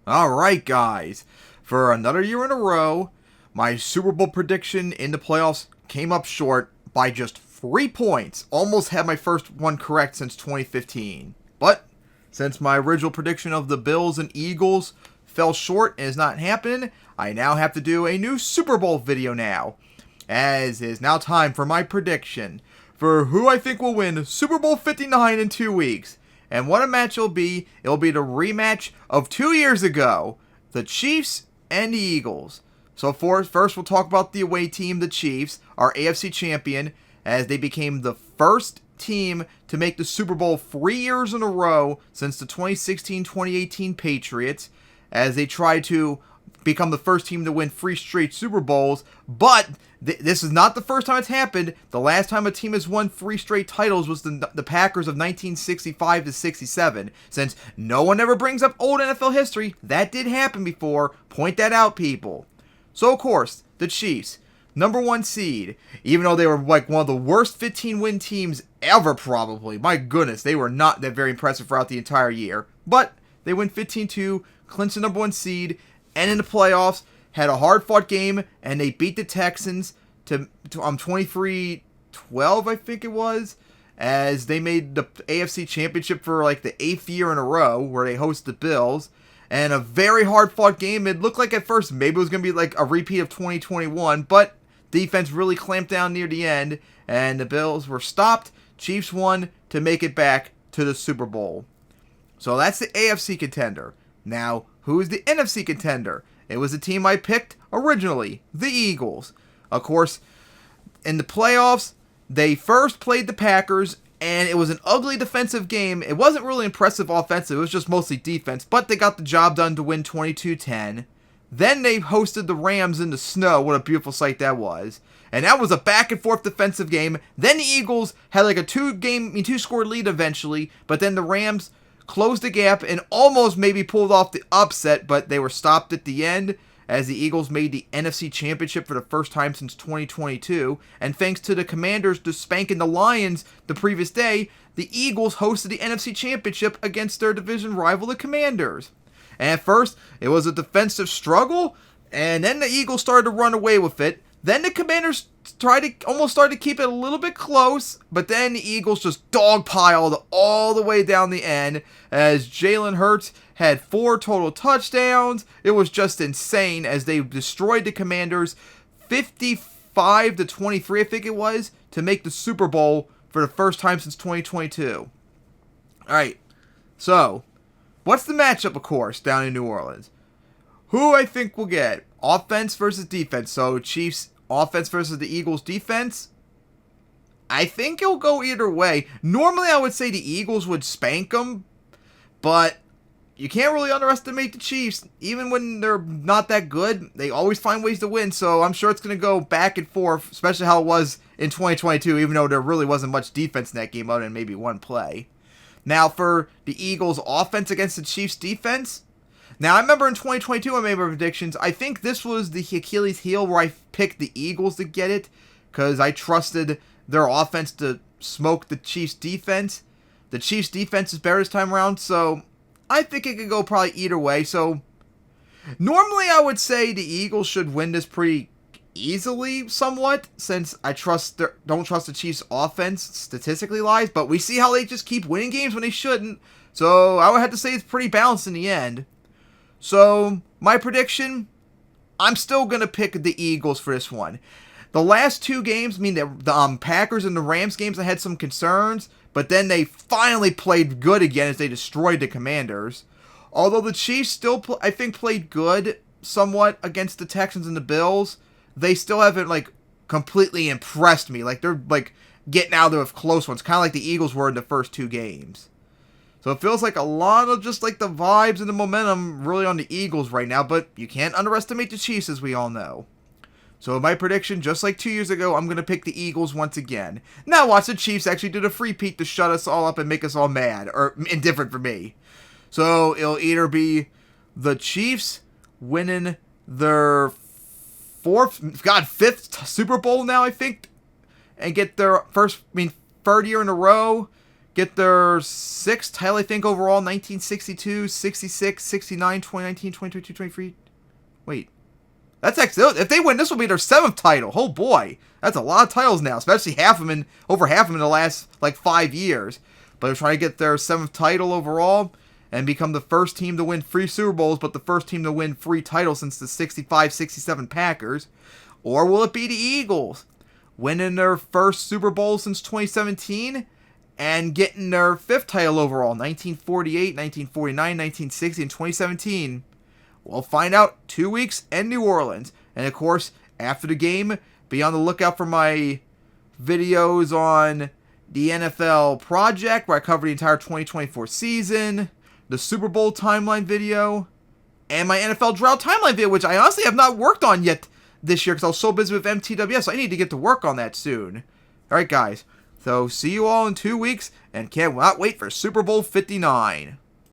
Alright, guys. For another year in a row, my Super Bowl prediction in the playoffs came up short by just 3 points. Almost had my first one correct since 2015. But, since my original prediction of the Bills and Eagles fell short and is not happening, I now have to do a new Super Bowl video now. As it is now time for my prediction for who I think will win Super Bowl 59 in 2 weeks. And what a match it'll be the rematch of 2 years ago, the Chiefs and the Eagles. So first we'll talk about the away team, the Chiefs, our AFC champion, as they became the first team to make the Super Bowl 3 years in a row since the 2016-2018 Patriots, as they tried to become the first team to win 3 straight Super Bowls. But this is not the first time it's happened. The last time a team has won 3 straight titles was the Packers of 1965 to 67. Since no one ever brings up old NFL history, that did happen before. Point that out, people. So, of course, the Chiefs, number 1 seed, even though they were like one of the worst 15-win teams ever, probably. My goodness, they were not that very impressive throughout the entire year. But they win 15-2, clinched the number 1 seed, and in the playoffs, had a hard-fought game, and they beat the Texans to 23-12, I think it was, as they made the AFC Championship for like the 8th year in a row, where they host the Bills. And a very hard-fought game. It looked like at first maybe it was going to be like a repeat of 2021, but defense really clamped down near the end, and the Bills were stopped. Chiefs won to make it back to the Super Bowl. So that's the AFC contender. Now, who is the NFC contender? It was the team I picked originally, the Eagles. Of course, in the playoffs, they first played the Packers, and it was an ugly defensive game. It wasn't really impressive offensive, it was just mostly defense, but they got the job done to win 22-10. Then they hosted the Rams in the snow. What a beautiful sight that was. And that was a back-and-forth defensive game. Then the Eagles had like a two-score lead eventually, but then the Rams closed the gap and almost maybe pulled off the upset, but they were stopped at the end as the Eagles made the NFC Championship for the first time since 2022. And thanks to the Commanders just spanking the Lions the previous day, the Eagles hosted the NFC Championship against their division rival, the Commanders. And at first, it was a defensive struggle, and then the Eagles started to run away with it. Then the Commanders almost started to keep it a little bit close, but then the Eagles just dogpiled all the way down the end as Jalen Hurts had 4 total touchdowns. It was just insane as they destroyed the Commanders 55-23, I think it was, to make the Super Bowl for the first time since 2022. Alright, so what's the matchup, of course, down in New Orleans? Who I think will get offense versus defense. So Chiefs offense versus the Eagles defense. I think it'll go either way. Normally I would say the Eagles would spank them, but you can't really underestimate the Chiefs. Even when they're not that good, they always find ways to win. So I'm sure it's going to go back and forth, especially how it was in 2022, even though there really wasn't much defense in that game other than maybe one play. Now for the Eagles offense against the Chiefs defense. Now, I remember in 2022 I made my predictions. I think this was the Achilles heel where I picked the Eagles to get it because I trusted their offense to smoke the Chiefs' defense. The Chiefs' defense is better this time around, so I think it could go probably either way. So, normally I would say the Eagles should win this pretty easily somewhat since I don't trust the Chiefs' offense statistically-wise, but we see how they just keep winning games when they shouldn't. So, I would have to say it's pretty balanced in the end. So, my prediction, I'm still going to pick the Eagles for this one. The last 2 games, the Packers and the Rams games, I had some concerns, but then they finally played good again as they destroyed the Commanders. Although the Chiefs still, I think, played good somewhat against the Texans and the Bills, they still haven't, completely impressed me. They're, getting out there with close ones, kind of like the Eagles were in the first 2 games. So it feels like a lot of just the vibes and the momentum really on the Eagles right now, but you can't underestimate the Chiefs as we all know. So my prediction, just like 2 years ago, I'm going to pick the Eagles once again. Now watch the Chiefs actually do the free-peat to shut us all up and make us all mad, or indifferent for me. So it'll either be the Chiefs winning their 5th Super Bowl now, I think, and get their third year in a row, get their 6th title, I think, overall, 1962, 66, 69, 2019, 2022, 23. Wait. That's excellent. If they win, this will be their 7th title. Oh boy. That's a lot of titles now, especially over half of them in the last, 5 years. But they're trying to get their 7th title overall and become the first team to win 3 Super Bowls, but the first team to win 3 titles since the 65-67 Packers. Or will it be the Eagles, winning their first Super Bowl since 2017 and getting their 5th title overall, 1948, 1949, 1960, and 2017. We'll find out 2 weeks in New Orleans. And of course, after the game, be on the lookout for my videos on the NFL Project, where I cover the entire 2024 season, the Super Bowl timeline video, and my NFL Drought timeline video, which I honestly have not worked on yet this year because I was so busy with MTWS, so I need to get to work on that soon. Alright guys, so see you all in 2 weeks, and can't wait for Super Bowl 59.